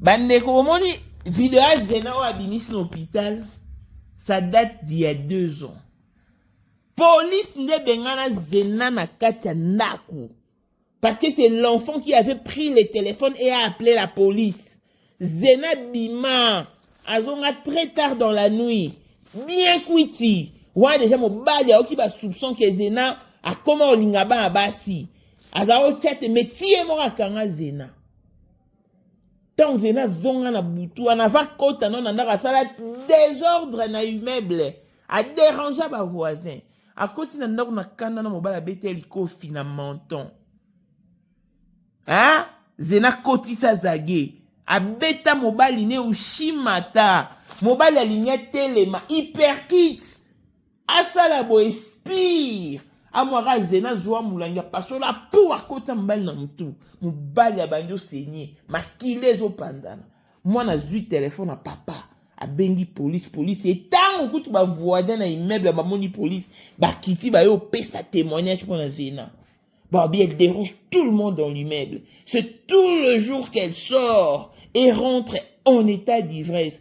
Bandeko, omoni vidéo Zena ou abimis l'hôpital, ça date d'il y a 2 ans. Police ne bengana Zena na katia naku. Parce que c'est l'enfant qui avait pris le téléphone et a appelé la police. Zena bima, azonga très tard dans la nuit. Bien kwiti. Ouais, déjà mon bali a qui ba soupçon que Zena a comment olingaba abasi. Azao tete métier mora kanga Zena. Tant Zena zonga na butu, on va kota non na sala désordre na immeuble, a déranger ba voisin. A koti na ndako na kanda na mobala betel kofi na menton. Hein? Zena koti sa zage. A beta mobali ne ushimata. Mobali aligné telema hyperkit. Asala bo expire. Amwara Zena zoa mulanga paso la pour akota mbali na mtu. Mobali abanjo senye. Makile zo pandana. Moi na zui téléphone à papa. A bengi police. Et tant que tu vas voisin na immeuble ba moni police. Ba kiti ba yo pesa témoignage pour la Zena. Bah bien elle dérange tout le monde dans l'immeuble. C'est tout le jour qu'elle sort et rentre en état d'ivresse.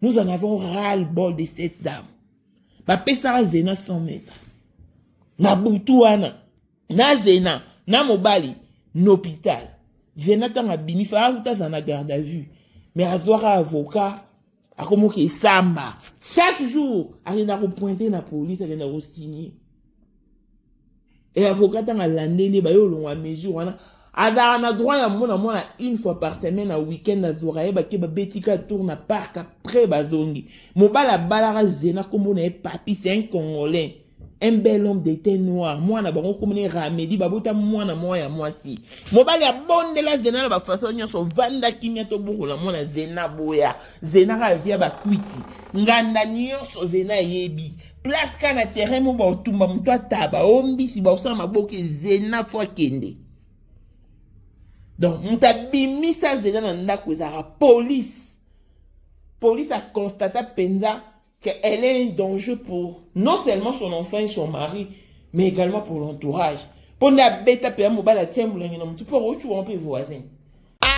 Nous en avons ras-le-bol de cette dame. Bah pesa Zena 100 mètres. Na butuana, na Zena, na mobali, n'hôpital. Zena tanga bini fa uta zana garde à vue. Mais azwara avocat, a como que samba. Chaque jour, elle a repointé la police, elle a signé. Et avocat tanga landeli ba yo longa mesure wana. Ada na droit ya mona une fois par semaine à week-end à Zorae ba ke ba betika tourne à parc après bazongi. Mobala balara Zena comme on est papi, c'est un Congolais. Un bel homme d'été noir. Moi, na bango comme ramedi, babota moi na moi ya moi si. Mobali a bonne de la Zena ba façon nyonso vanda kimia to boko la moi na Zena boya. Zena ra via ba kwiti. Nganda nyonso Zena yebi. Place ka na terrain mo ba otumba mutwa taba ombi si ba osama maboke Zena fwa kende. Donc, mta bimisa Zena na ndako za police. Police a constaté penza qu'elle est un danger pour non seulement son enfant et son mari, mais également pour l'entourage. Pour la bêta payer mobile à tiens moulin non tu peux retrouver un peu voisin.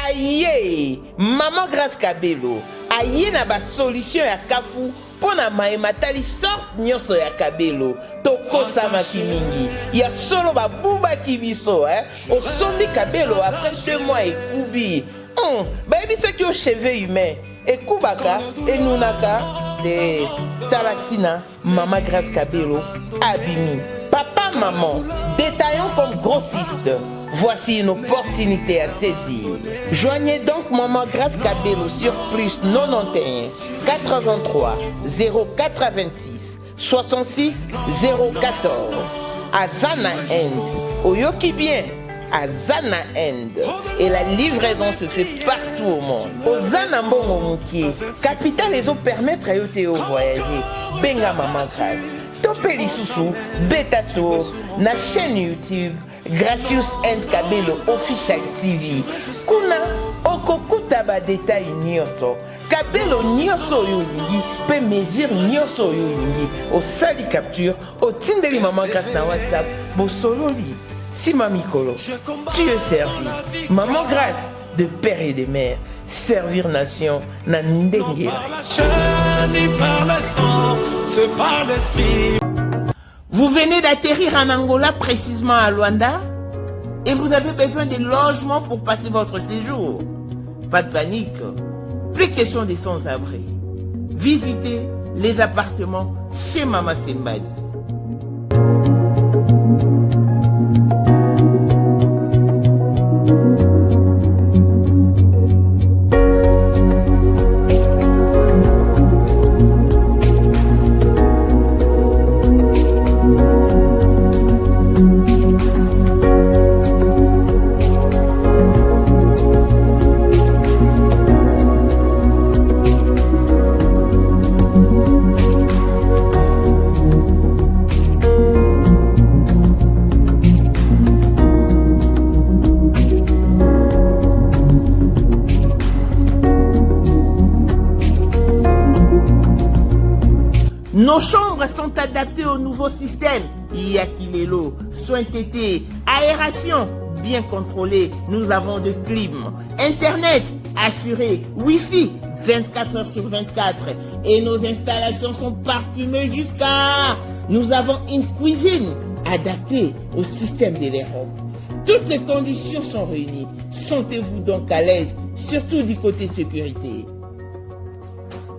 Aïe, maman Grâce Kabelo, aïe na ba solution ya kafu pour na matali sort nyonso ya Kabelo. Toko sama kimingi. Ya solo ba buba kibiso au sombi Kabelo après 2 mois et kubi. Baby c'est que cheveux humains. Et Kubaka et Nunaka de Talatina, Maman Grâce Kabelo, Abimi. Papa, maman, détaillons comme grossiste. Voici une opportunité à saisir. Joignez donc Maman Grâce Kabelo sur plus 91 83 086 66 014 à Zana End. Oyoki bien. À Zana End. Et la livraison se fait partout au monde. Au Zana Mbongo Moukié, capitale les eaux permettre à Yoteo voyager. Benga Maman Grâce. Topeli Soussou, Betato, na chaîne YouTube, Gracious End Kabelo Official TV. Kuna, Okokuta ba détail nyoso. Kabelo nyoso yolingi, peut mesure nyoso yolingi. Au sali capture, au Tindeli Maman Grâce na WhatsApp, bo solo li. Si Mamikolo, tu es servi. Maman Grâce, de père et de mère, servir nation, na ndenge. Vous venez d'atterrir en Angola, précisément à Luanda, et vous avez besoin de logements pour passer votre séjour. Pas de panique, plus question des sans-abri. Visitez les appartements chez Mama Sembadi. Nos chambres sont adaptées au nouveau système. Yakilelo, soins tétés, aération bien contrôlée. Nous avons de clim. Internet assuré, Wi-Fi 24 heures sur 24 et nos installations sont parfumées jusqu'à... Nous avons une cuisine adaptée au système de l'Europe. Toutes les conditions sont réunies. Sentez-vous donc à l'aise, surtout du côté sécurité.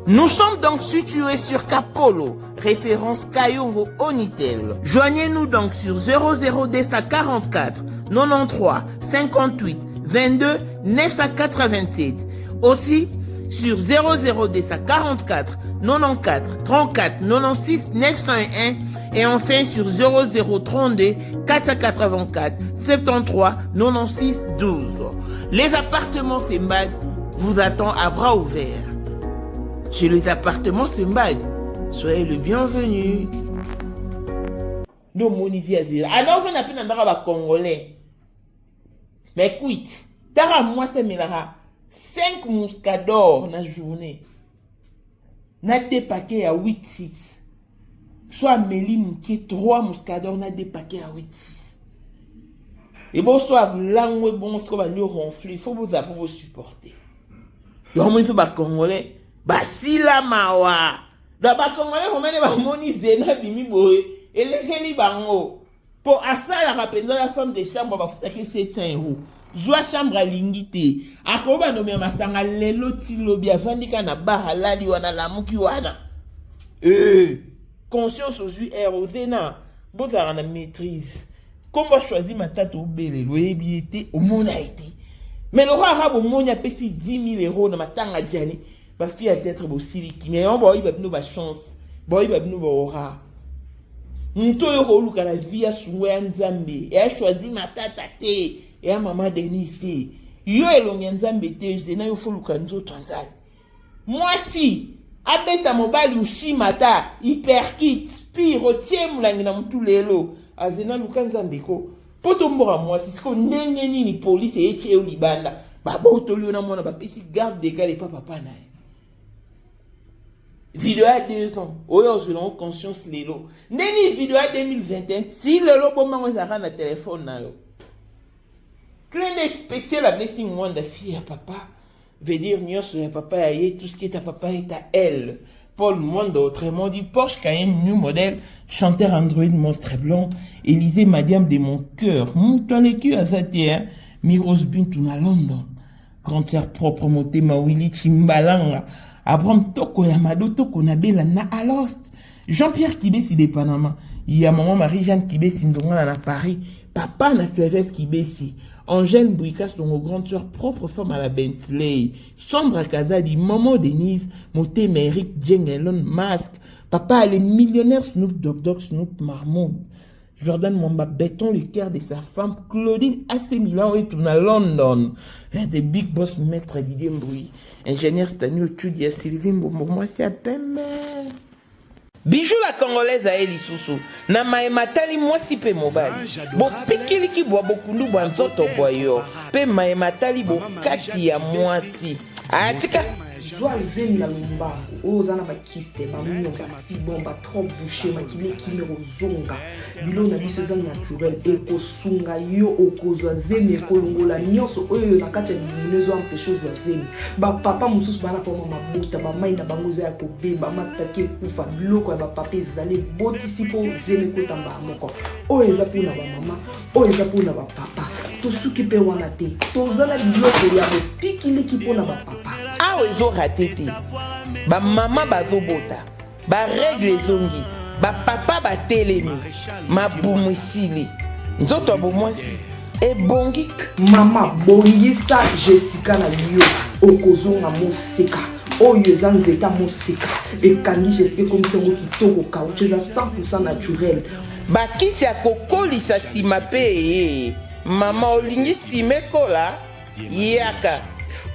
Nous sommes donc situés sur Kapolo, référence Kayongo Onitel. Joignez-nous donc sur 00-244 93 58 22 987. Aussi sur 00-244 94 34 96 901 et enfin sur 0032 484 73 96 12. Les appartements Simbad vous attendent à bras ouverts. Chez les appartements Simbad, soyez le bienvenu. Non, monisi à dire. Ah non, vous n'avez pas d'argent congolais. Mais écoute, tara moi c'est mélara 5 mouscadors dans la journée. Na des paquets à 8-6. Soit Méli Mouké, 3 mouscadors, na des paquets à 8-6. Et bonsoir, langue, bon, ce qu'on va nous ronfler, il faut vous apprendre vous supporter. Donc, moi, je suis congolais. Bah, si la mawa. Donc, bah, congolais, on m'a dit, bah, moni, zéna, bimi, boé. Et les gens, bango. Pour ça, la rapide, la femme de chambre, va foutre 700 €. Joie chambre à l'ingité. A quoi, bah, non, mais ma sanga, lelo, tilo, bien, vandika, na, bahalali, wana, la mouki, wana. Conscience aujourd'hui est zéna. Vous avez la maîtrise. Comment choisir ma tête au bel loyer au monde a été. Mais le roi arabe au monde a payé 10 000 € dans ma tanga diané. Ma fille a d'être aussi qui mais on va y avoir nos chance. Boy va nous aura. Nto yo ko luka la vie a soué nzambe. Et a choisi ma tata te et a maman Denise te. Yo elonga nzambe te je na yo fo luka nzo tanzali. Moi si abeta mobali ushimata hyperkit spiro tie mulangi na mtu lelo azena luka nzambe ko. Poto mbora moi si ko ndenge nini police etie o libanda. Babo tolio na mona ba pesi garde de gars les papa na. Vidéo à 2 ans. Oyo selon conscience lelo. Neni vidéo à 2021. Si lelo bon mango zara na téléphone na yo. Clin d'œil spécial à blessing moi de fille à papa. Veut dire nyos à papa aye tout ce qui est à papa est à elle. Paul Mondo autrement dit Porsche Cayenne new modèle, chanteur Android monstre blanc, Élysée Madiam de mon cœur, montant les culs à Zatia, Miros Bintuna London, grand sœur propre moté Mawili Chimbalanga, Abraham Toko Yamado Toko Nabela na Alost, Jean-Pierre Kibesi de Panama, il y a maman Marie-Jeanne Kibesi Ndonga à Paris, papa na Tuaves Kibesi, Angèle Bouika son grande sœur propre femme à la Bentley, Sandra Kazadi, maman Denise, Moté Méric Djengelon Masque, papa les millionnaires Snoop Dogg Snoop Marmont, Jordan Mamba Béton le cœur de sa femme, Claudine AC Milan et tout à London, des big boss maître Didier Mbouy, ingénieur Stanley Tudia Sylvie Mbombo, moi c'est à peine. Bijou la congolaise à Eli Soussou. Na maematali mwasi pe mobali. Bo pikili ki bwa bokundu bwa nzoto boyo. Pe maematali bo kati ya mwasi. Atika. Joie zem na lumbaku. Ozana ba kiste ba mnyonga fibon ba trop bouché ma kile kimero zonga. Bilo na biso za naturel eko sunga yo okozwa zem ekolongola nyonso oyo na kati ya binezo empêcher zwa zem. Ba papa mususu bana kwa mama buta ba mainda bangoza ya kobeba matake kufa biloko ya ba papa ezali botisi po zem ekotamba moko. Oyo eza pona ba mama, oyo eza pona ba papa. Tosuki pe wana te. Tozala biloko ya bopikili ki pona ba papa. Awa ezo raté te. Ba mama bazobota. Ba règle ezongi. Ba papa ba telemi. Ma bumwisili. Nzoto bomwasi. E bongi. Mama bongisa Jessica na yo. Okozonga moseka. Oyo eza nzeta moseka. Ekangi Jessica comme songo kitoko kauche eza 100% naturel. Ba kisi ya kokolisa sima pe. Mama olingi sime kola. Yaka.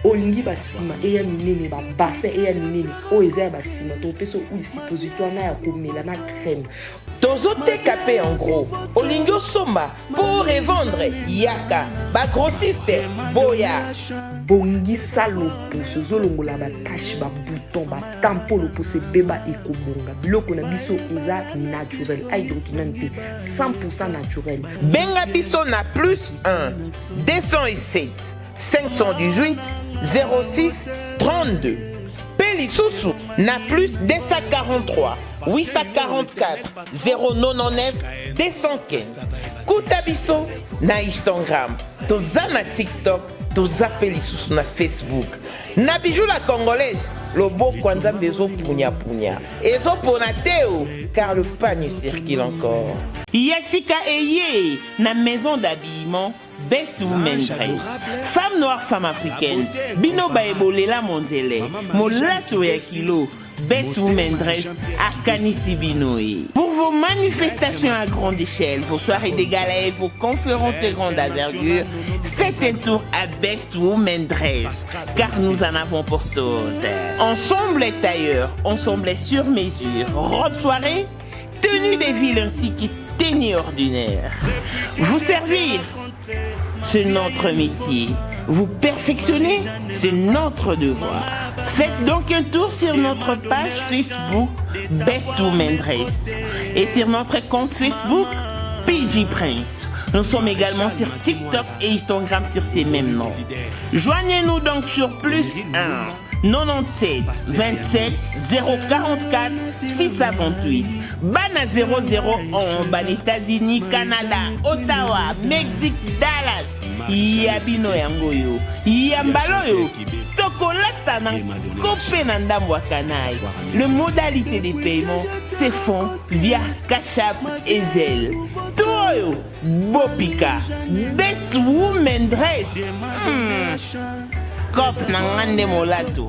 Olingi basima eya minene ba bassin eya minene o eza basima to peso ou suppositoire na ya komela na crème tozo TKP en gros olingi osomba pour revendre yaka ba grossiste boya bongisa loposo zolongola ba tache ba bouton ba tampolo pour se beba ekobonga biloko na biso eza naturel ay documenté 100% naturel benga biso na +1 207 518 06 32. Pélissousou na plus 243 844 099 215. Kutabiso na Instagram, toza na TikTok, toza Pélissousou na Facebook. Na bijou la congolaise, lobo kwanza bezo punya punya. Ezo ponateo, car le pagne circule encore. Yassika Eye, na maison d'habillement, Best Women Dress. Femme noire, femme africaine, Bino Baebolela Mondele, Molato Yakilo, Best Women Dress, Akanisi Binoé. Pour vos manifestations à grande échelle, vos soirées de gala et vos conférences de grande envergure, faites un tour à Best Women Dress, car nous en avons pour toutes. Ensemble les tailleurs, ensemble sur mesure, robe soirée, tenue de ville ainsi que tenue ordinaire. Vous servir, c'est notre métier. Vous perfectionner, c'est notre devoir. Faites donc un tour sur notre page Facebook Best Women Dress et sur notre compte Facebook PG Prince. Nous sommes également sur TikTok et Instagram sur ces mêmes noms. Joignez-nous donc sur plus 1 97 27 044 628. Bana 001 Ban États-Unis, Canada, Ottawa, Mexique, Dallas. Yabino yangoyo, yambaloyo, sokolata na kope na ndambo wa kanai. Le modalité de paiement se font via Cash App et Zelle. Toyo, Bopika, Best Women Dress. Kop na ngande molato.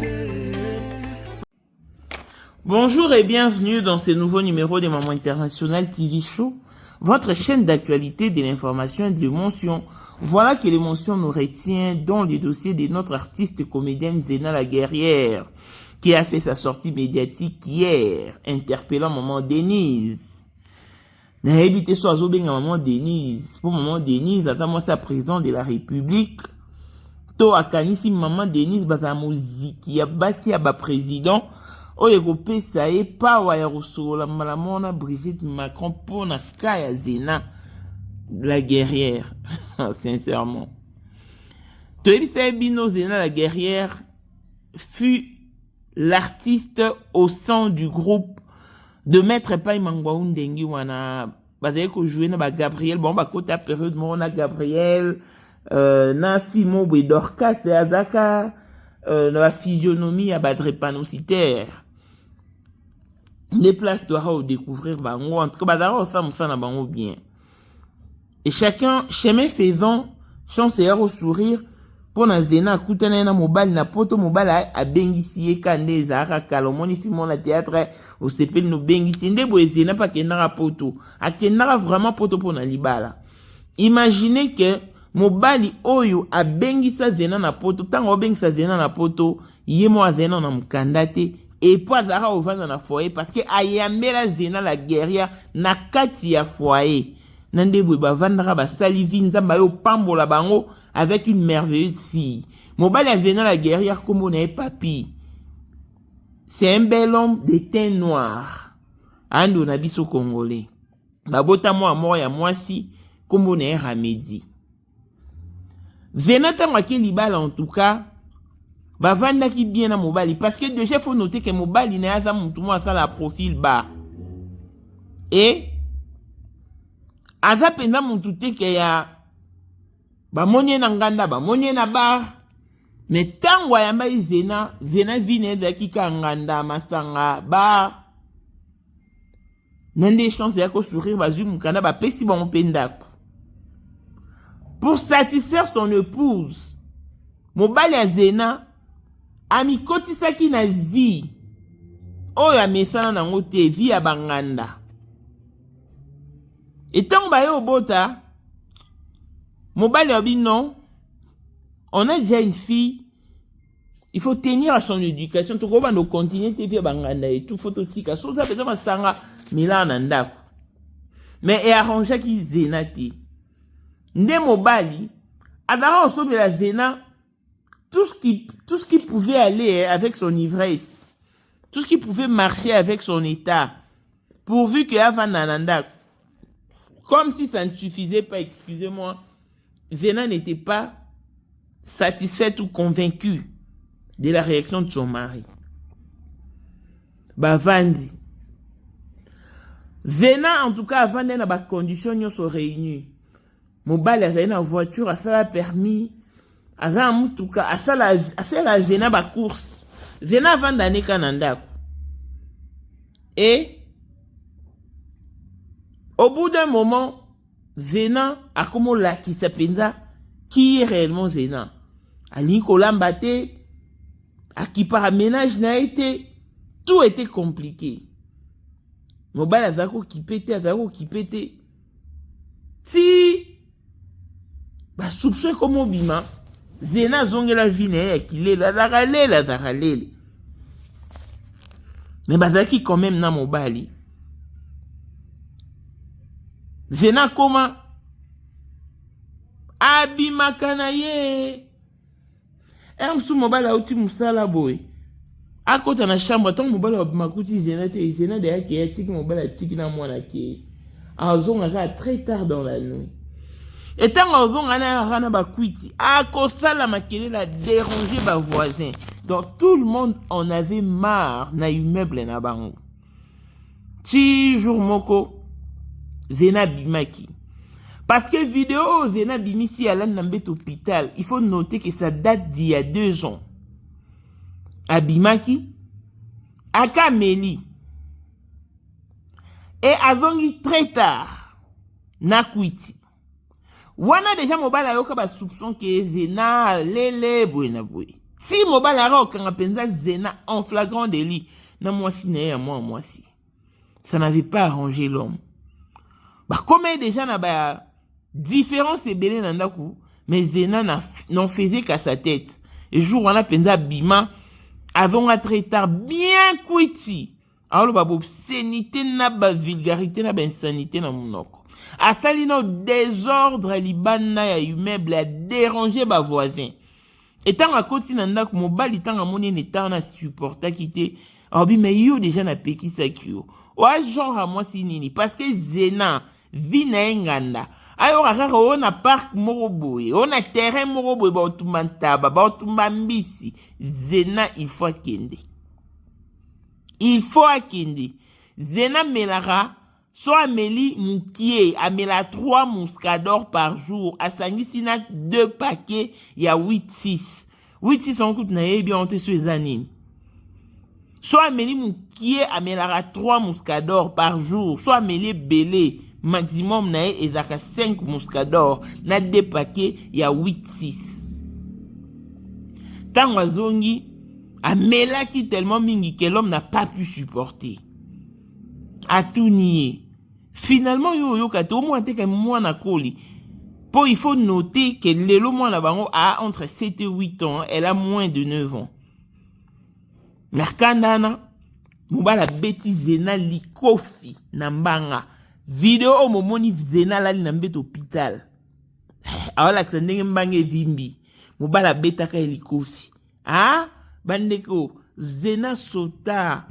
Bonjour et bienvenue dans ce nouveau numéro de Maman International TV Show, votre chaîne d'actualité, de l'information et de l'émotion. Voilà que l'émotion nous retient dans le dossier de notre artiste comédienne Zena la Guerrière, qui a fait sa sortie médiatique hier, interpellant Maman Denise. N'a évité soit Zobenga Maman Denise. Pour Maman Denise, attends-moi sa président de la République. To akanisi Maman Denise basa muziki ya basi ya ba président. Oye kopé ça est pas wa ya rosola malamona Brigitte Macron pour na kaya Zena la Guerrière. Sincèrement. Toebisa Bino Zena la Guerrière fut l'artiste au sein du groupe de Maître Pai Mangwaou Ndengi wana bazali ko jouer na ba Gabriel bon ba kota période mo na Gabriel na Simon Bedorka c'est azaka la physionomie à ba drépanocytaire. Les places doivent découvrir bango en tout cas bazara ça na bango bien. Et chacun, chemin faisant, chance au sourire, pour na Zena, koutana na mobile, na poto mobile a bengisi e kande zara kalomoni simon la théâtre, au sepel no bengisi, ndebo Zena pa kenara poto, a kenara vraiment poto pour na libala. Imaginez que mobile oyo a bengisa Zena na poto, tango bengisa Zena na poto, yemo a Zena na mkandate, et puis zara au vanda na foyer, parce que ayambela Zena la Guerrière, na kati ya foyer. Nande bouba vandra ba salivi nzamba yo pambola bango avec une merveilleuse fille. Mobile Zena la Guerrière comme on est papi. C'est un bel homme de teint noir. Ando na biso congolais. Babota moi mort ya moi si comme on est Ramedi. Zena tanga ki libala en tout cas. Ba vanda ki bien na mobile parce que déjà faut noter que mobile n'a pas mutu mo ça la profil bas. Et aza penda mutu te ke ya ba monye na nganda ba monye na bar mais tango yamba Zena vine zaki ka nganda masanga bar nande chance ya ko sourire ba zu mukanda ba pesi ba mpenda pour satisfaire son épouse mobali ya Zena ami kotisaki na vie oyo amesana nango te vie ya banganda. Et tant que au bota, mobile a dit non, on a déjà une fille, il faut tenir à son éducation, tout comme on continue de faire banganda et tout, faut tout tika, so ça peut être sanga, milan anda. Mais et arranger qui Zenati. Nde mobile, adara au sommet la Zena, tout ce qui pouvait aller avec son ivresse, tout ce qui pouvait marcher avec son état, pourvu qu'il y a Vanananda. Comme si ça ne suffisait pas, excusez-moi, Zena n'était pas satisfaite ou convaincue de la réaction de son mari. Bavandi. Zena, en tout cas, avant d'être dans la condition, nous sommes réunis. Mobile a une voiture, a fait la permis, a fait en tout cas, a fait la Zena ba course. Zena avant d'aller Canada. Et, au bout d'un moment, Zena a comme la qui s'appelle qui est réellement Zena. A Nicolas Mbaté, à qui paraménage n'a été, tout était compliqué. Mobile a zako qui pétait. Si, bah, soupçon comme Obima, Zena zonge la vie qu'il est la zaralele. Mais bah, zaki quand même na mobile. Zena comment? Abima kanaye. Sous mobile a outi musala boy. À côté de la chambre, tant mobile a makuti Zena de yaki etik mobile a tiki na mwana ki. A zonga très tard dans la nuit. Et tant que on a bakwiti, à Costa la maquille a dérangé ma voisin. Donc tout le monde en avait marre na immeuble na bango. Si jour moko Zena bimaki. Parce que vidéo Zena bimisi à l'ambet hôpital, il faut noter que ça date d'il y a 2 ans. À Bimaki, à Kameli. Et azongi très tard na kwiti. Wana déjà mobile a yoka ba soupçon que Zena lele buena bui. Si mobile a okanga penza Zena en flagrant délit, na moi si né à moi si. Ça n'avait pas arrangé l'homme. Bah comme déjà na ba différence et belé nandaku, mais Zena n'en faisait qu'à sa tête. Et jour wana penza bima avant à très tard bien kwiti. Alors ba obscénité na ba vulgarité na ba insanité na monoko. A sali no désordre libana ya immeuble a dérangé ba voisin. Et tant à côté nanda mobile tant à moni n'étant na supporta quitter. Orbi mais yo déjà na peki sakio. Wa genre à moi si nini parce que Zena vina nganda. Ayo kaka on a parc moroboy, on a terrain moroboy ba otumantaba, ba otumambisi. Zena il faut akende. Il faut akende. Zena melara so ameli moukié, amela 3 mouscadors par jour, a sangisina 2 paquets, il y a 8-6. 8-6 on coûte na bien on te sur les années. So ameli moukié, amela 3 mouscadors par jour, so ameli belé, maximum na et 5 mouscadors, na 2 paquets, il y a 8-6. Tant wazongi, amela qui tellement mingi que l'homme n'a pas pu supporter. A tout nier. Finalement, yo kato au moins que moi na koli. Pour il faut noter que Lelo Mwana Bango a entre 7 et 8 ans, elle a moins de 9 ans. Merkandana, mobala beti Zena likofi nambanga. Vidéo au momoni Zena la li nambet hôpital. Awala ksandenge mbange zimbi. Mobala beta ka likofi. Ah, bandeko Zena sota.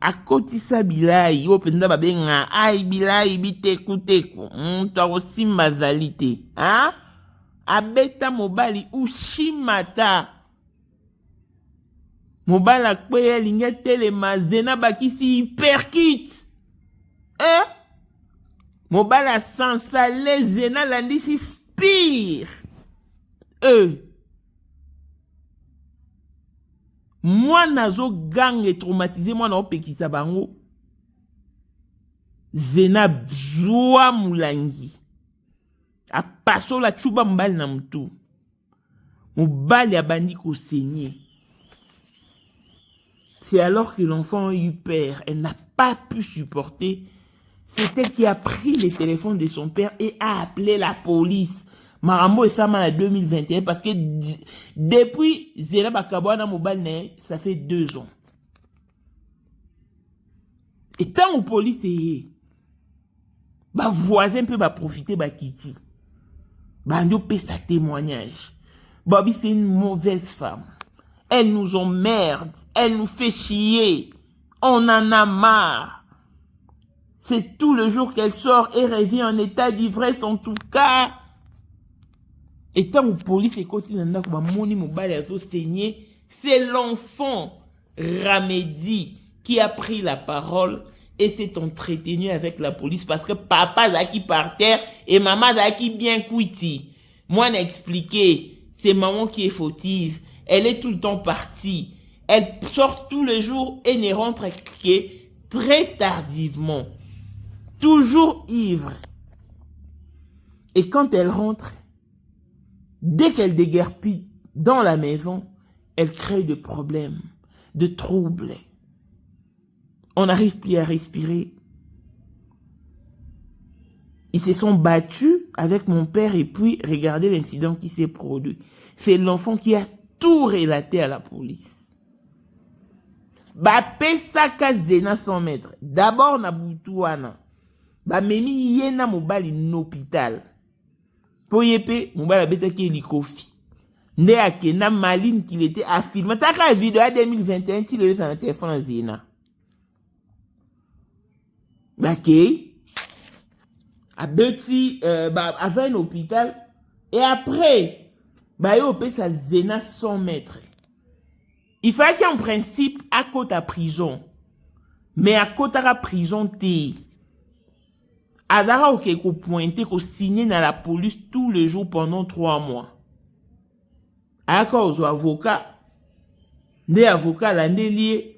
Akotisa bilai, yo penda babenga, ai bilai biteku teku, taro simba zalite, hein? Abeta mobali ushimata. Mobala kweye linga telema, Zena bakisi hyperkit. Hein? Mobala sansale, Zena landisi spire. Moi nazo gang et traumatisé moi na opekisa bango. Zena bzoa mulangi. A passo la chuba mbali na mtu. Mobali abandi ko saigner. C'est alors que l'enfant a eu peur. Elle n'a pas pu supporter. C'est elle qui a pris le téléphone de son père et a appelé la police. Marambo et Sama en 2021 parce que depuis Zena Bakabwana Mobile, ça fait 2 ans. Et tant que police est, bah voisin peut profiter bah Kitty. Bah nous peut sa témoignage. Bobby c'est une mauvaise femme. Elle nous emmerde, elle nous fait chier. On en a marre. C'est tout le jour qu'elle sort et revient en état d'ivresse en tout cas. Et tant que la police est continue à moni mobile à saigner, C'est l'enfant Ramedi qui a pris la parole et s'est entretenu avec la police parce que papa Zaki par terre et maman Zaki bien couiti. Moi, on a expliqué, c'est maman qui est fautive. Elle est tout le temps partie. Elle sort tous les jours et ne rentre que très tardivement. Toujours ivre. Et quand elle rentre, dès qu'elle déguerpit dans la maison, elle crée des problèmes, de troubles. On n'arrive plus à respirer. Ils se sont battus avec mon père et puis regardez l'incident qui s'est produit. C'est l'enfant qui a tout relaté à la police. Ba pesaka zena 100 mètres. D'abord na butuana. Ba memi yena mobali n'hôpital. Poyepe mobali betaki likofi. Nde akena maline qu'il était affirmé. Taka vidéo à 2021 si le fait téléphone zena. Ok. A Betty, avait un hôpital. Et après, bah, il a sa zena 100 mètres. Il fallait qu'en principe, à côté à prison. Mais à côté à la prison, t'es. Adara ok, qu'on pointe, qu'on signe dans la police tous les jours pendant 3 mois. À cause aux avocats. Des avocats, l'année liée.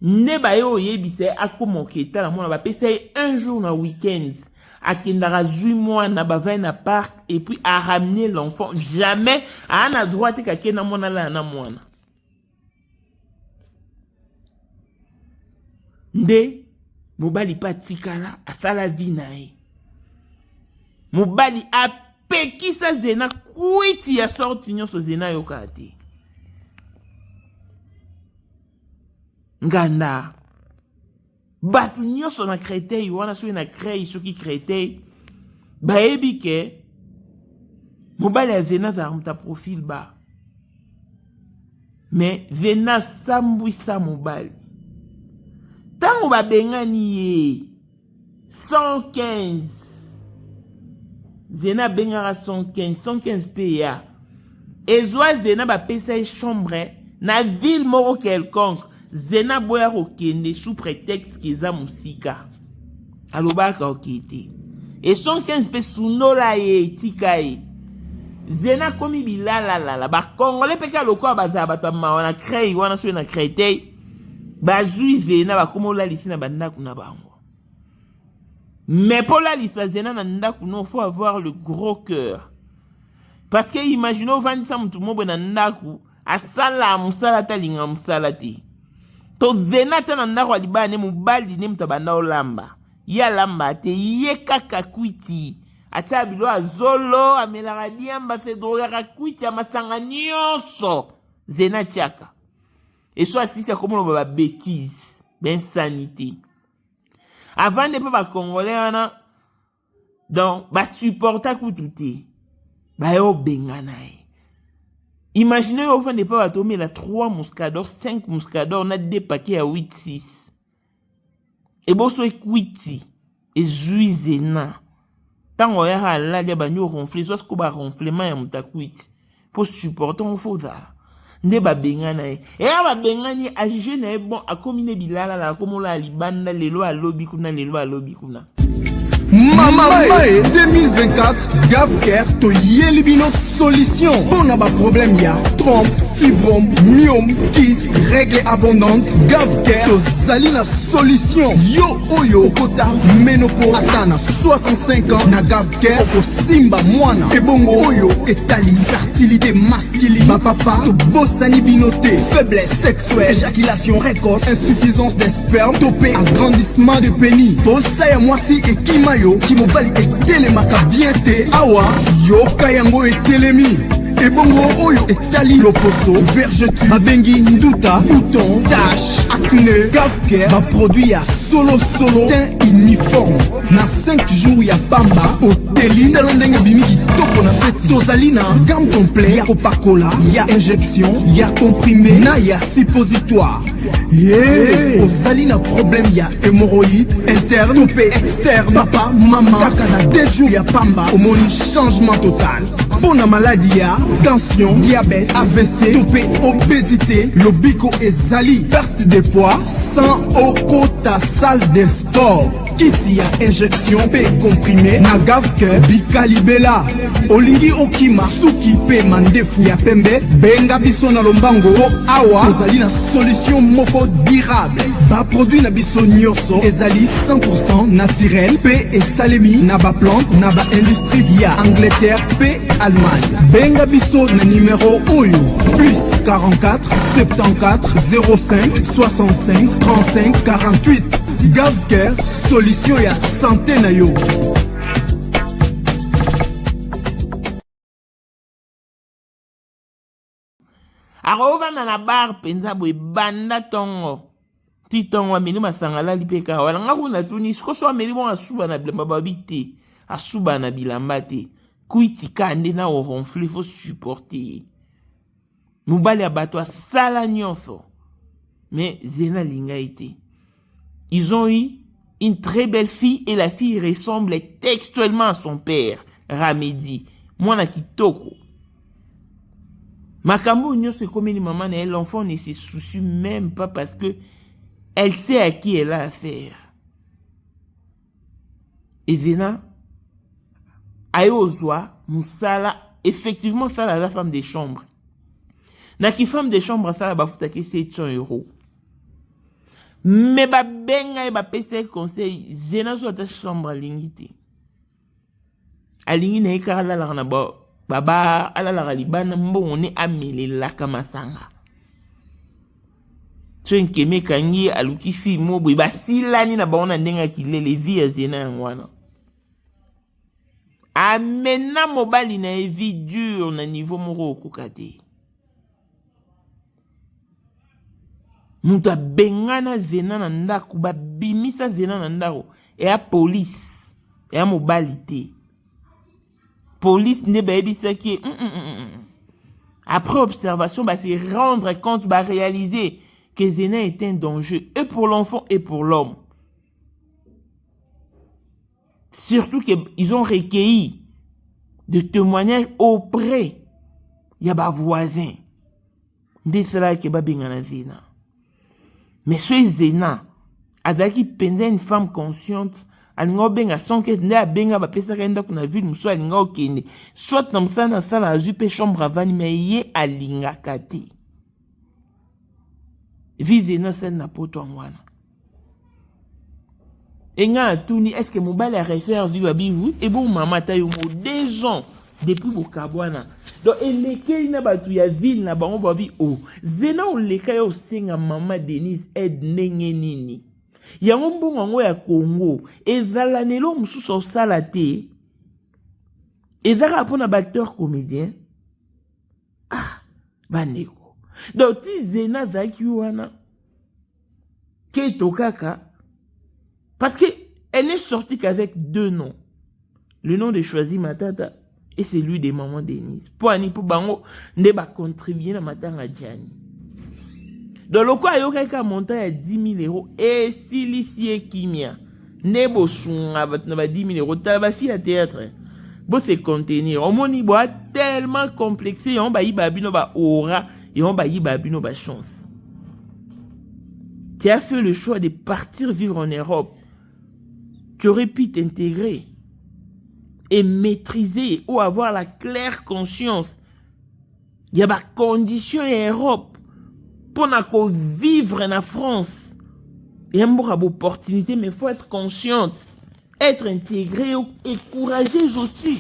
Ne ba yo yebise akomo keta la mona ba pesa un jour na week-end akendara 8 mois na ba va na parc et puis à ramener l'enfant jamais à na droit te kakena mona la na mona nde mobali pa tikala asala vie na ye mobali apekisa zena kuiti ya sorti nyonso zena yo kati Nganda. Batu nyonso na Créteil, wana so na créé soki Créteil. Baebi ke mobali ya Zena za muta profil ba. Mais Zena sambwisa mobali. Tango ba bengani ye 115. Zena bengara 115 PA. Ezwa Zena ba pesa chambre na ville moro quelconque. Zena boya okende sous prétexte qu'ils ont musika. Alobaka okete. Et 115 pe sunola ye tikaye. Zena komi bilala la ba congolais peka lokwa baza bato mawana créé wana so na créé. Ba juive na ba komola lisina banda kuna bango. Mais pour la liste Zena na ndaku non faut avoir le gros cœur. Parce que imaginez vandi sa mutu mobo na ndaku asala musala talinga musala te. To Zena tana ndako alibane mubali ne mutabanda olamba. Ya lamba te ye kaka kwiti. Ata bilo azolo amelaka diamba se droga kwiti amasanga nyonso. Zena tiaka. Et soit si c'est comme on va bêtise, ben sanité. Avant de pas congolais ana donc ba supporta kututé. Ba yo benganae. Imaginez au fond de pas tomber la 3 mouscadors, 5 mouscadors, on a 2 paquets à 8-6. Et bon, soit kwiti. Et juizena. Tant on y a là, il y a bagno ronflé, soit ce qu'on va ronflement et mouta kwiti. Pour supporter, on faut ça. Ne ba bengana e. Et ba bengani a jeune bon, a combiner bilala la, comme on l'a libanda, les lois à lobby kuna, les lois à lobby kuna. Mamae 2024 Gavker to yelibino solution. Bon a problème ya trompe, fibrome, myome, kyste, règle abondante. Gavker to zalina solution. Yo oyo kota ménopause asana 65 ans na Gavker oko simba mwana. Ebongo oyo etali fertilité masculine. Ma papa to bossani binoté, faiblesse sexuelle, éjaculation précoce, insuffisance des spermes, topé, agrandissement de pénis. Bossa ya mwasi et kimayo qui mobali et télémaka bien te awa yo kayango et télémi et bongo oyo et tali loposo vergeture babengi nduta bouton tache acné Gavker ma produit ya solo teint uniforme na 5 jours ya pamba hôteli talondenge bimiki toko na feti tozalina gamme complet ya Coca-Cola ya injection ya comprimé na ya suppositoire ozali na problème ya hémorroïde interne topé externe papa maman kaka na 2 jours ya pamba omoni changement total Pona maladie ya tension, diabète, AVC, topé, obésité, lobiko ezali, perte de poids, sans okota salle de sport. Kisi ya injection pe comprimé na gavke bikalibela. Olingi okima suki pe mandefu ya pembe, benga biso na lombango po awa ozali na solution moko durable. Ba produit na biso nyonso ezali 100% naturel pe esalemi na ba plante na ba industrie ya Angleterre pe Allemagne. Benga biso na numéro oyo plus 44 74 05 65 35 48. Gavker, solution ya santé na yo. Arova na bar penza boy banda tongo. Ti tongo ameni masangala lipeka. Wala nga kuna tuni sikoso ameni mo asuba na bilamba babite. Asuba na bilamba te. Kuiti kande na o ronfle faut supporter. Mubali abato sala nyonso. Mais zena linga ite. Ils ont eu une très belle fille et la fille ressemble textuellement à son père, Ramedi. Mwana kitoko. Makambo nyo se comme une maman et l'enfant ne se soucie même pas parce que elle sait à qui elle a affaire. Et Zena, Ayozoa, Moussala, effectivement ça la femme de chambre. Naki femme de chambre ça la bafutaki 700 €. Mais ba benga e ba pese conseil Zena so ta chambre lingiti. Alingi na ikala la na ba baba ala la libana mbongo ne amele la kamasanga. Twenke me kangi aluki fi mobo ba silani na ba ona ndenga kilele via Zena ngwana. Amena mobali na vie dur na niveau moko kokate. Muta bengana Zena na ndako ba bimisa Zena na ndako e a police e a mobilité. Police ne ba ebisa ki après observation ba se rendre compte ba réaliser que Zena est un danger et pour l'enfant et pour l'homme. Surtout qu'ils ont recueilli de témoignages auprès ya ba voisin. De cela que ba bengana Zena. Mais ce Zena, azaki penza une femme consciente, alinga benga sans que ne benga ba pesa kenda kuna ville muso alinga okende. Soit na msana sala azupe chambre avani mais ye alinga kate. Vi Zena sen na poto ngwana. Enga atuni est-ce que mobile a refaire vivre bivu et bon maman ta yo mo 2 ans depuis Bokabwana. Donc eleke na batu ya ville na bango babi o Zena oleka yo senga mama Denise aide ndenge nini yango mbongo ngo ya Congo ezala nelo mususu sala te ezaka pona ba acteur comédien bandeko. Donc si Zena zaki wana ke tokaka parce que elle n'est sortie qu'avec 2 noms, le nom de Choisi Matata et celui de maman Denise. Pour bango ne ba contribuer na matanga Diani. Donc le quoi yo kaka montant à 10 000 € et silicie kimia ne bo sunga na ba 10 000 € ta ba fille à théâtre. Bo se contenir. On moni bo tellement complexé on ba yiba bino ba aura et on ba yiba bino ba chance. Tu as fait le choix de partir vivre en Europe. Tu aurais pu t'intégrer et maîtriser ou avoir la claire conscience. Il y a des conditions en Europe pour vivre en France. Il y a une opportunité, mais il faut être consciente, être intégré et courageuse aussi.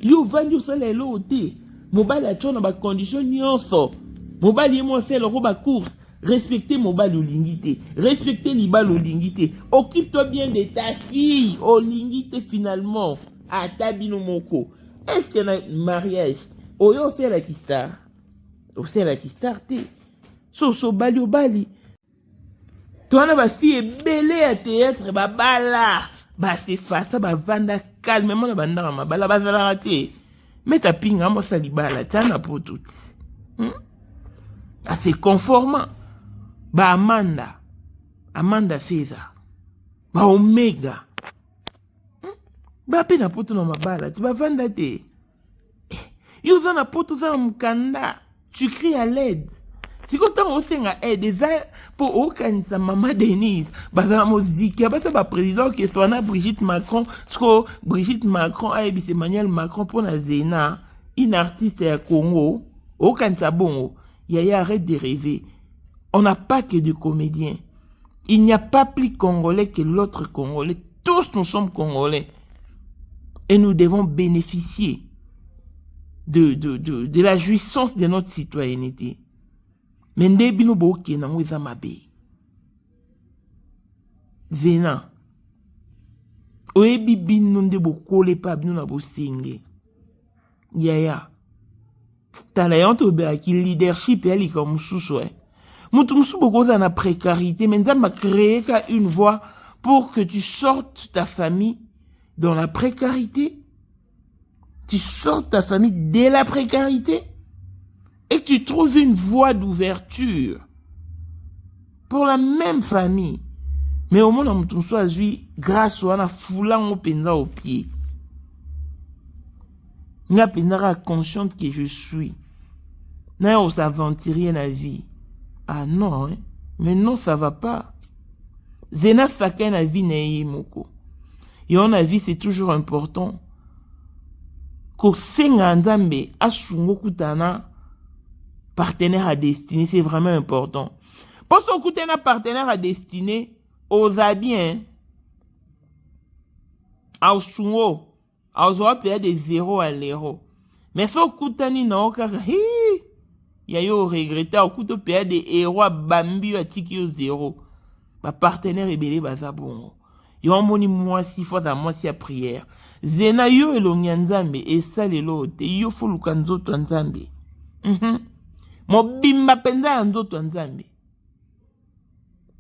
Yo vandi au les lotés. Mobile a des conditions nyonso. Mobile moi fait le roba course. Respectez mobile olingité. Respectez l'ibal olingité. Occupe-toi bien de ta fille olingité finalement. À tabino moko. Est-ce qu'il y a un mariage? Oyo c'est la kistar. O c'est la kistar te. So bali o bali. Toi na ba fille belé à théâtre ba bala. Ba c'est face ba vanda calmement na banda ma bala ba zala raté. Mais ta pinga mo sali bala tana pour tout. C'est conformant. Ba Amanda César. Ba Omega. Ba pe na poto na mabala, tu vas vendre te. Yo za na poto za na mukanda. Tu cries à l'aide. Si quand on a aide, pour aucun sa maman Denise, bazana musique, y a pas ça président qui soit na Brigitte Macron, parce Brigitte Macron a été Emmanuel Macron pour la Zena, une artiste à Congo, aucun sa bon, arrête de rêver. On n'a pas que de comédiens. Il n'y a pas plus congolais que l'autre congolais. Tous nous sommes congolais. Et nous devons bénéficier de la jouissance de notre citoyenneté. Mais nde bino boke na mweza mabe. Zena. Oebi bino nde bokole pa bino na bosenge. Yaya. Tala yanto bea ki leadership ya li comme mususu Mutu musu bokoza na précarité, mais nzamba créé une voie pour que tu sortes ta famille dans la précarité. Tu sortes ta famille de la précarité et que tu trouves une voie d'ouverture pour la même famille. Mais au moins, on soit grâce à la foulant au penza au pied. N'a pas consciente que je suis. N'a pas s'aventurer la vie. Ah non, hein? Mais non, ça va pas. Zena sakin la vie n'est moko. Et on a vie, c'est toujours important. Kosenga nzambe asungo kutana partenaire à destinée, c'est vraiment important. Pour son kutana partenaire à destinée, osa bien. Asungo, asungo payer de 0 à 0. Mais son kutani na okaka, ya yo regretter au kuto payer de héros à bambi à tiki yo 0. Ma partenaire est belé baza bon. Yo moni moi si fois à moi si à prière. Zena yo elongi nzambe esalelo te yo fuluka nzoto nzambe. Mobimba penza nzoto nzambe.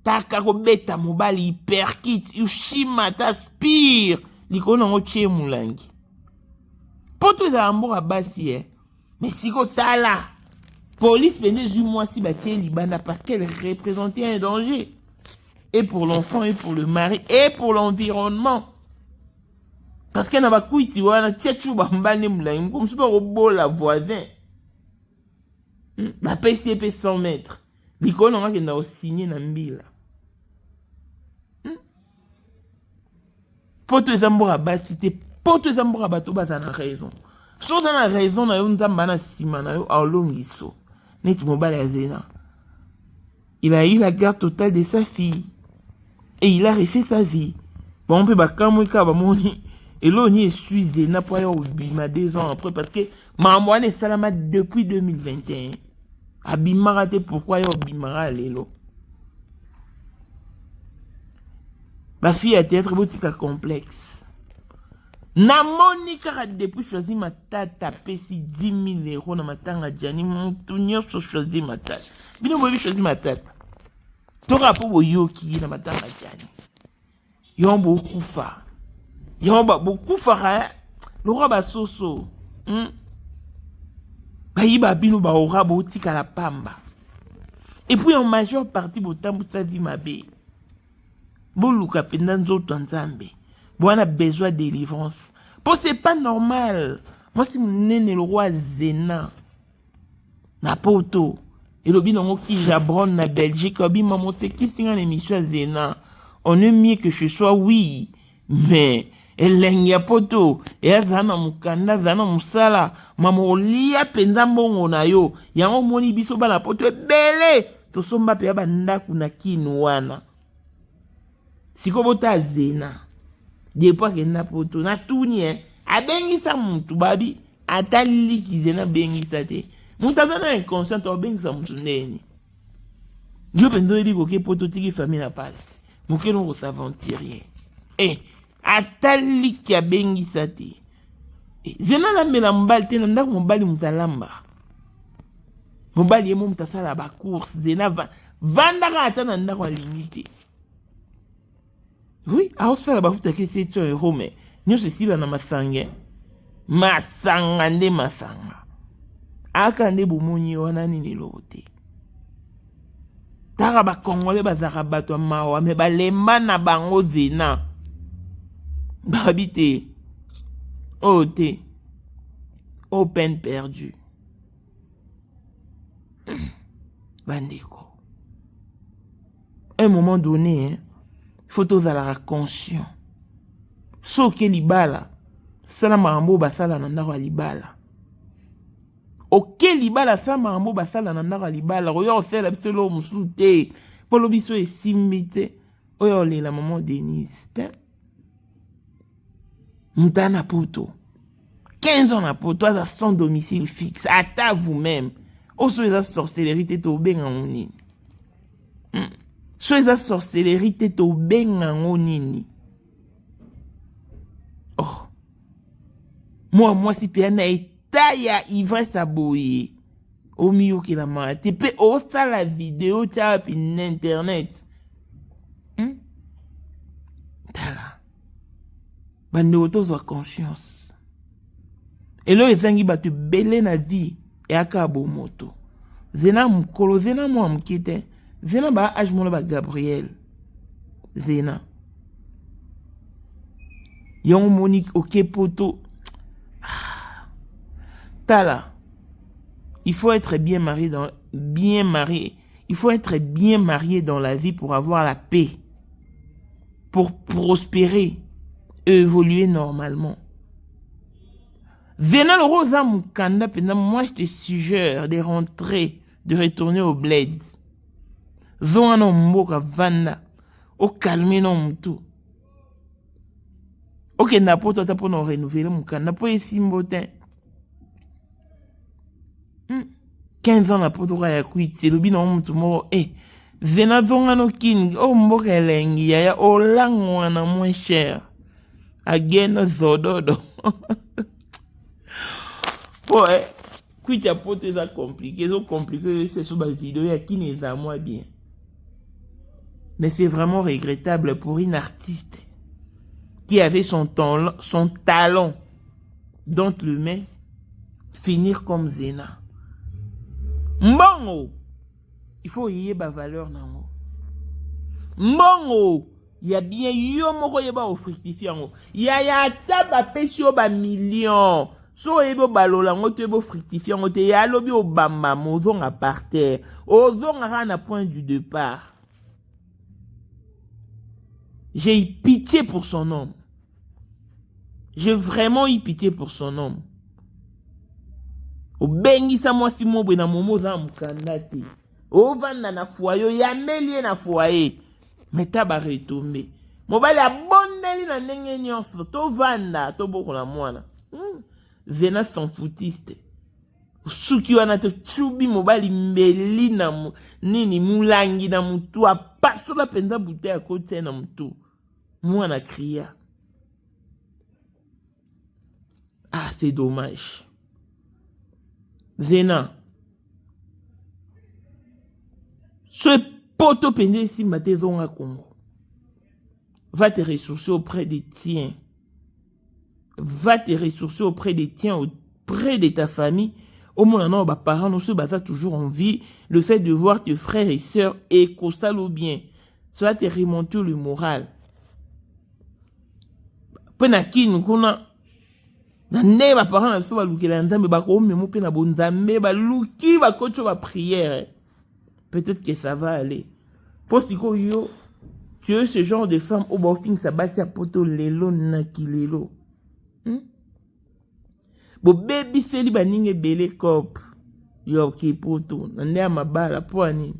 Taka kobeta mobali hyperkit ushima ta spire likona ngo che mulangi. Poto za amboka basi mais siko tala. Police venait du mois si batie libana parce qu'elle représentait un danger. Et pour l'enfant, et pour le mari, et pour l'environnement. Parce qu'elle n'a pas couillé, tu vois, tchatchou bambane moulaïm, comme c'est pas au beau la voisin. La PCP 100 mètres. L'icône, on a qu'elle a signé dans le Poto Zambora Bastité, Poto Zambora Bato Bazana raison. Sans la raison, na yon Zambana Simana, yo Aolongiso. Net Mobile Azena. Il a eu la garde totale de sa fille. Et il a resté sa vie. Bon, on peut pas quand moni. Et là, on y est suivi. N'a pas eu 2 ans après. Parce que maman est salama depuis 2021. Abimara te pourquoi yo bimara lelo. Ma fille a été très boutique complexe. Na monika depuis choisi ma tata pesi 10 000 euros na matanga jani mutu nyoso choisi ma tata. Bino bobi choisi ma tata. Tora po boyoki na matanga jani. Yombo kufa. Yomba bokufa ha. Lora ba soso. Bayiba bino ba ora botika la pamba. Et puis en majeure partie botambu sa vie mabe. Boluka penda nzoto nzambe. Bon, on a besoin de délivrance. Bon, c'est pas normal. Moi, si mon nène le roi Zena, na poto, et le binongo qui jabronne na Belgique, obi maman, c'est qui signe en émission Zena. On est mieux que je sois, oui. Mais, elle l'engia poto, et elle zana mukanda, zana musala, maman, lia penzambongo na yo, yango moni biso ba na poto, belle, to somba pe yaba ndaku na kinuana. Siko bota Zena. Depuis que na poto na tuni abengisa muntu babi atali kizena bengisa te muntu azana inconscient abengisa muntu ndeni Dieu pendo dit que poto tiki famille na passe moke no s'aventurer atali ki abengisa te zena na mela mbali te na ndako mbali mutalamba mbali yemo mutasala ba course zena vanda ata na ndako alingi te. Oui, alors ça va vous taquer 700 euros, mais nous ceci là na masanga. Masanga nde masanga. Aka nde bomoni wana nini lote. Tara ba Congolais bazaka bato mawa me ba lemba na bango Zena. Babite. Ote. Oh, peine perdue. Bandeko. À un moment donné, hein, faut à conscient. So ke libala, sala marambo basala na ndako libala. Ok libala sa marambo basala na ndako libala. Oyo osela biselo musu te. Polo biso esimbi te. Oyo lela maman Denise. Mutana poto. 15 ans na poto, à sans domicile fixe. Ata vous-même. Oh, so eza sorcellerie te to benga nini. So eza sorcellerie te to benga nini. Oh. Moi si pe na état ya ivresse aboye. O miyo ki la ma te pe o sa la vidéo ta pi internet. Tala. Bande otozo conscience. Et là, ils ont te belé na vie et akabo moto. Zena mkolo, zena moi mkite. Zena ba ajmola ba Gabriel. Zena. Yon Monique ok poto. Tala. Il faut être bien marié Il faut être bien marié dans la vie pour avoir la paix. Pour prospérer et évoluer normalement. Zena le rosa mukanda pendant moi je te suggère de rentrer, de retourner au bleds. Zonga no mboka vanda, o calmer no mtu. Ok na poto ta pour no renouveler mukanda po esimbo te. 15 ans na poto ka ya kwiti lobi no mtu mo Zena zonga no king o mboka elengi ya o langwa na moins cher. Again zododo. Ouais, qui t'a porté ça compliqué, c'est sur ma vidéo, il y a qui n'est à moi bien. Mais c'est vraiment regrettable pour une artiste qui avait son talent dans le main, finir comme Zena. Mbongo, il faut y avoir valeur nango. Mbongo, il y a bien yo moko yeba au fructifier ngo. Il y a taba pesio ba million. So ebo balola ngote ebo fructifier ngote ya lobi obamba mozonga par terre. Ozonga na point du départ. J'ai eu pitié pour son homme. J'ai vraiment eu pitié pour son homme. Obengisa mwasi mobwe na momo za mukanda te. Ovanda na foyer ya melie na foyer. Meta ba retomber. Mobali abondeli na ndenge nyonso to vanda to boko na mwana. Zena s'en foutiste. Suki wana te chubi mobali mbeli na nini mulangi na mutu apasola penza bute ya kote na mutu. Mwana cria. Ah, c'est dommage. Zena. Ce poto pende si mate zonga Congo. Va te ressourcer auprès des tiens. Va te ressourcer auprès des tiens, auprès de ta famille. Au moins, non, bah, parents, nous se battent toujours en vie. Le fait de voir tes frères et sœurs et qu'on s'allo bien. Ça va te remonter le moral. Penaki, nous connaissons. Nane ba parents na so ba lukela nzambe ba ko memo pe na bonzambe ba luki ba kocho ba prière. Peut-être que ça va aller. Pour siko yo, tu es ce genre de femme au bossing ça basi a poto lelo na kilelo. Bo baby feli baninge bele cop. Yo ki poto nande amabala po ani.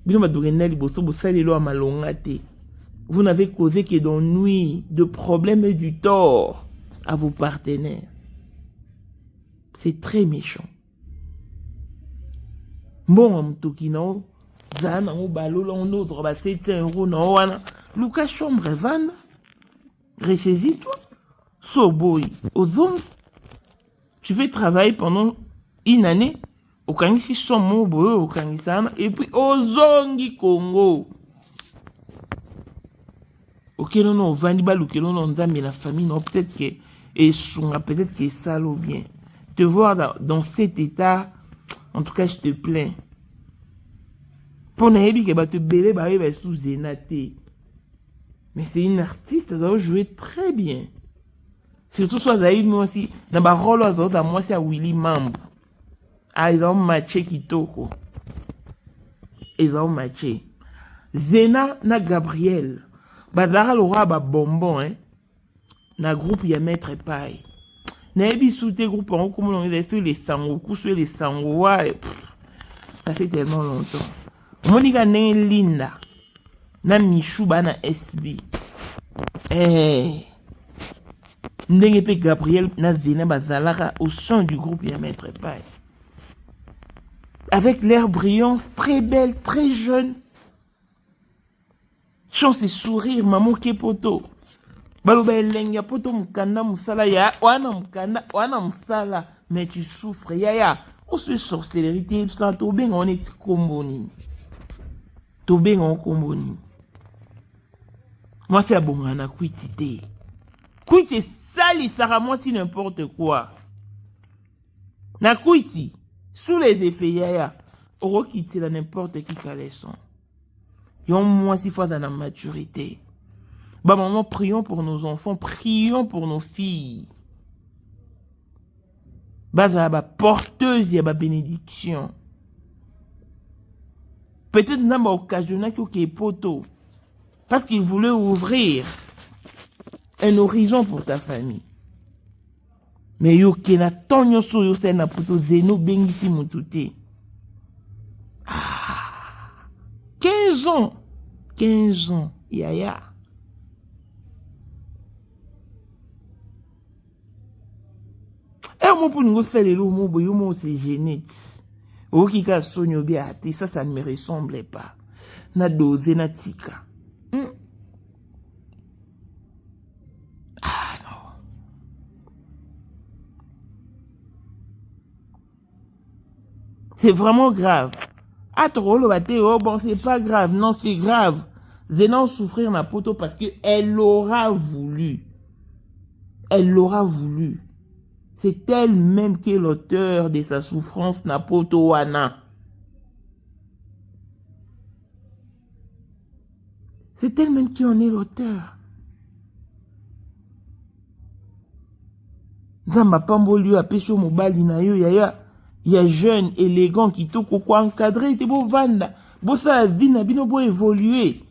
Bino ba dogenda liboso bo salelo amalonga te. Vous n'avez causé que d'ennui, de problèmes et du tort à vos partenaires. C'est très méchant. Bon, mtokino, zana o balola on autre ba 700 € na wana. Lucas chambre vana. Ressaisis-toi. So boy, ozon. Tu veux travailler pendant une année au Kangisi somo boy au Kangisana et puis ozongi Congo. Ok, non, non, vandi ba lukelo non nzambe la famille, non, peut-être que et songa, peut-être que ça l'eau bien. Te voir dans cet état, en tout cas, je te plains. Pour n'aller que te belé ba sous Zénaté. Mais c'est une artiste, elle doit jouer très bien. Surtout soit Zaïd, moi aussi, na ba rolo à moi c'est à Willy Mambo. Ah, ils ont matché Kitoko. Ils ont matché. Zena na Gabriel. Bazara le roi ba bonbon, hein. Na groupe ya maître paille. Na ebi soute groupe en comme on est sur les sangoku, sur les sangowa. Ça fait tellement longtemps. Monica ne Linda. Na Michou ba na SB. Ndenge pe Gabriel na Zena bazalaka au sein du groupe ya maître paille. Avec l'air brillant, très belle, très jeune. Chance et sourire, maman Kepoto. Baloba elenga poto mukanda musala ya wana musala mais tu souffres ya on se sorcellerie ça to ben on est komboni to ben on komboni moi c'est abongana kwiti kwiti sali sara moi si n'importe quoi na kwiti sous les effets ya oro quitter la n'importe qui caleçon yon moi si fois dans la maturité. Bah maman, prions pour nos enfants, prions pour nos filles. Bah ça va porteuse et bah bénédiction. Peut-être n'a pas occasionné que poto parce qu'il voulait ouvrir un horizon pour ta famille. Mais yo kena tonyo so yo se na poto zeno bengisi mutute. 15 ans, yaya. Et moi, pour nous faire les lots, moi, c'est génite. Au qui a sonné bien, ça ne me ressemblait pas. Na dosé, na tika. Ah non. C'est vraiment grave. Ah, trop le baté, oh bon, c'est pas grave. Non, c'est grave. Zénan souffrir na poto parce que elle aura voulu. Elle l'aura voulu. C'est elle-même qui est l'auteur de sa souffrance Napoto Wana. C'est elle-même qui en est l'auteur. Zamba Pambo lui a pêché au mobile na yo yaya. Il y a jeune, élégant, qui tout quoi encadré, t'es beau vanda. Beau ça la vie n'a bien beau évoluer.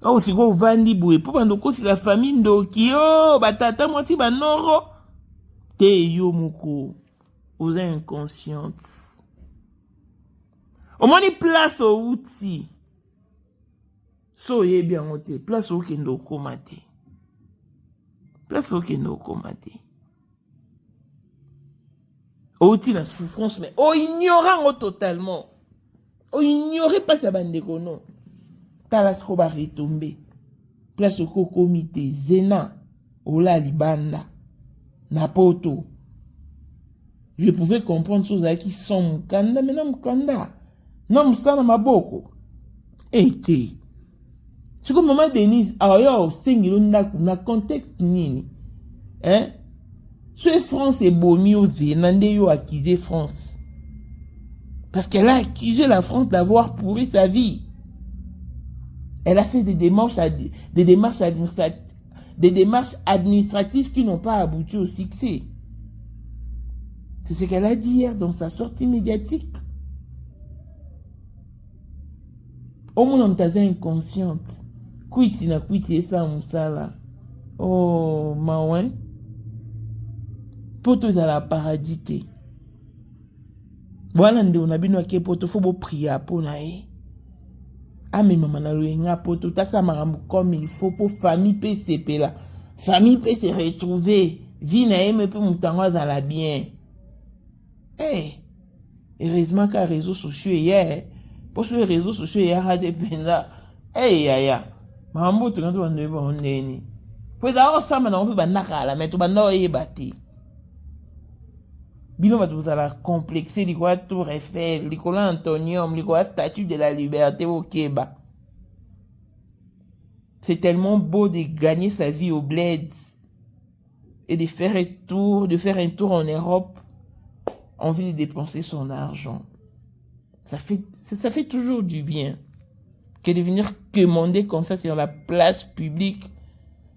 Oh, c'est quoi vandi boué? Pour bandoko, c'est la famille d'Oki. Oh, batata, moi si banoro. Te yo moko. Vous êtes inconsciente. Au moins, il place au outil. Soyez bien ôté. Place au kendo komate. Place au kendo komate. Outil la souffrance, mais oh, ignorant totalement. Oh, ignorez pas sa bande de non. Talasko ba retomber. Place au comité Zena Ola Libanda Napoto. Je pouvais comprendre choses qui sont mukanda, mais non mukanda. Non msana maboko. Ete. C'est comme maman Denise, alors sengilo na contexte nini. Hein? Ce France est bomi au Zénande yo accusé France. Parce qu'elle a accusé la France d'avoir pourri sa vie. Elle a fait des démarches administratives qui n'ont pas abouti au succès. C'est ce qu'elle a dit hier dans sa sortie médiatique. Au moins, on t'a inconsciente. Kwiti na kwiti esa musala. Oh, maouin. Poto za la paradité. Voilà, on a bien que poto faut prier pour nae. Ah, mais maman na luenga poto ta sa marambu comme il faut pour famille PCP là. Famille peut se retrouver. Vie na me peut moutango dans la bien. Eh, heureusement qu'à réseaux sociaux hier, pour sur les réseaux sociaux hier a des penza. Eh ya. Maman tu quand on ne bon neni. Pour ça ça maintenant on peut banaka la mais tu bando e bati. Bilo va vous la complexer li quoi Tour Eiffel, li quoi Antonium, li quoi Statue de la Liberté au Québec. C'est tellement beau de gagner sa vie au bled et de faire un tour en Europe. Envie de dépenser son argent. Ça fait toujours du bien que de venir commander comme ça sur la place publique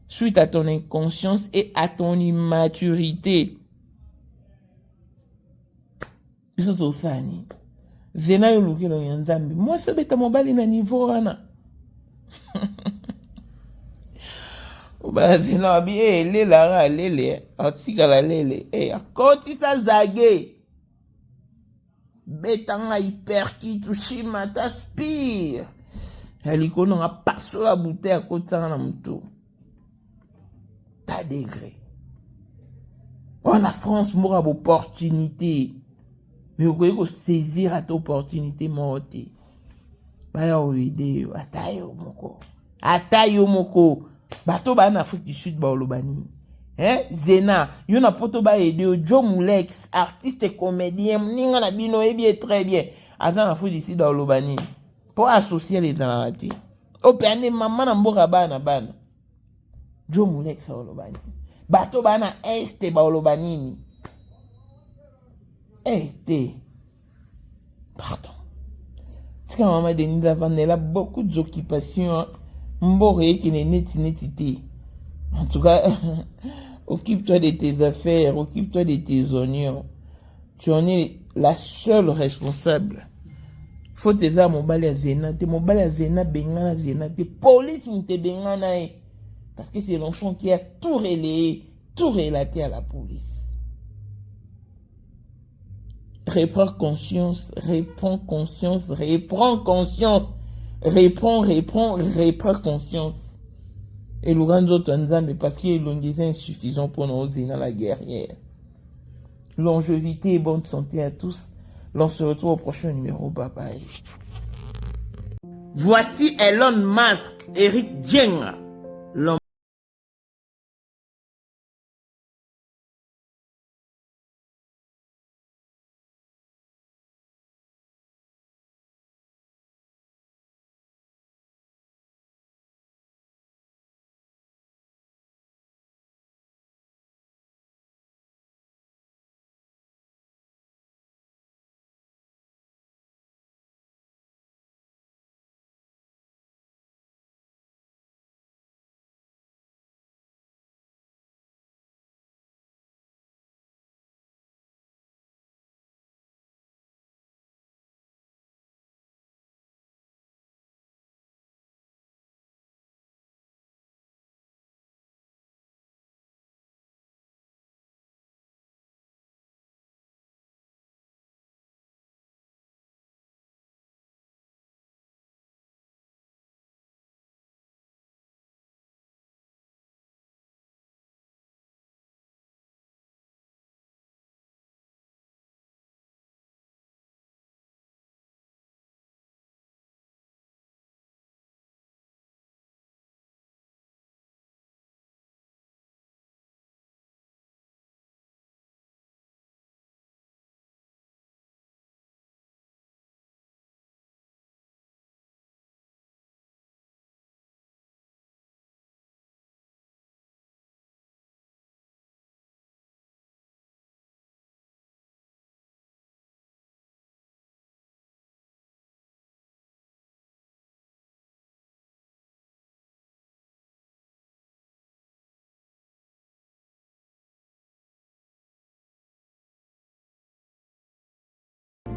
suite à ton inconscience et à ton immaturité. Bisoto sani. Zena yo luki lo yanzambi. Moi se beta mobali na niveau wana. Ba zena wabi lele ara lele. Atika la lele. Akoti sa zage. Betanga hyperki tushima taspire. Yaliko nga passo la bouteille à côté na muto. Ta degré. En la France moura d'opportunité. Mais vous pouvez saisir à ton opportunité morte. Baya oide atayo moko. Atayo moko. Bato ba en Afrique du Sud ba olobani. Zena, yon a poto ba aider Joe Moulex, artiste et comédien, ninga na bino et bien très bien. Avant Afrique du Sud ba olobani. Pour associer les alaratés. Au perne maman na mboka bana bana. Joe Moulex ba olobani. Bato ba na este ba olobani. Pardon. C'est quand maman Denise elle a beaucoup d'occupations. Mbore qui n'est netité. En tout cas, occupe-toi de tes affaires, occupe-toi de tes oignons. Tu en es la seule responsable. Faut te faire mon balai à Zena, te mon balai à Zena, bengana Zena, te police ou te bengana. Parce que c'est l'enfant qui a tout relayé, tout relaté à la police. Reprends conscience, reprends conscience, reprends conscience, reprends conscience. Et Lorenzo Tanzambe, parce qu'il est insuffisant pour nous dans la guerrière. Longévité et bonne santé à tous. L'on se retrouve au prochain numéro. Bye bye. Voici Elon Musk, Eric Jenga.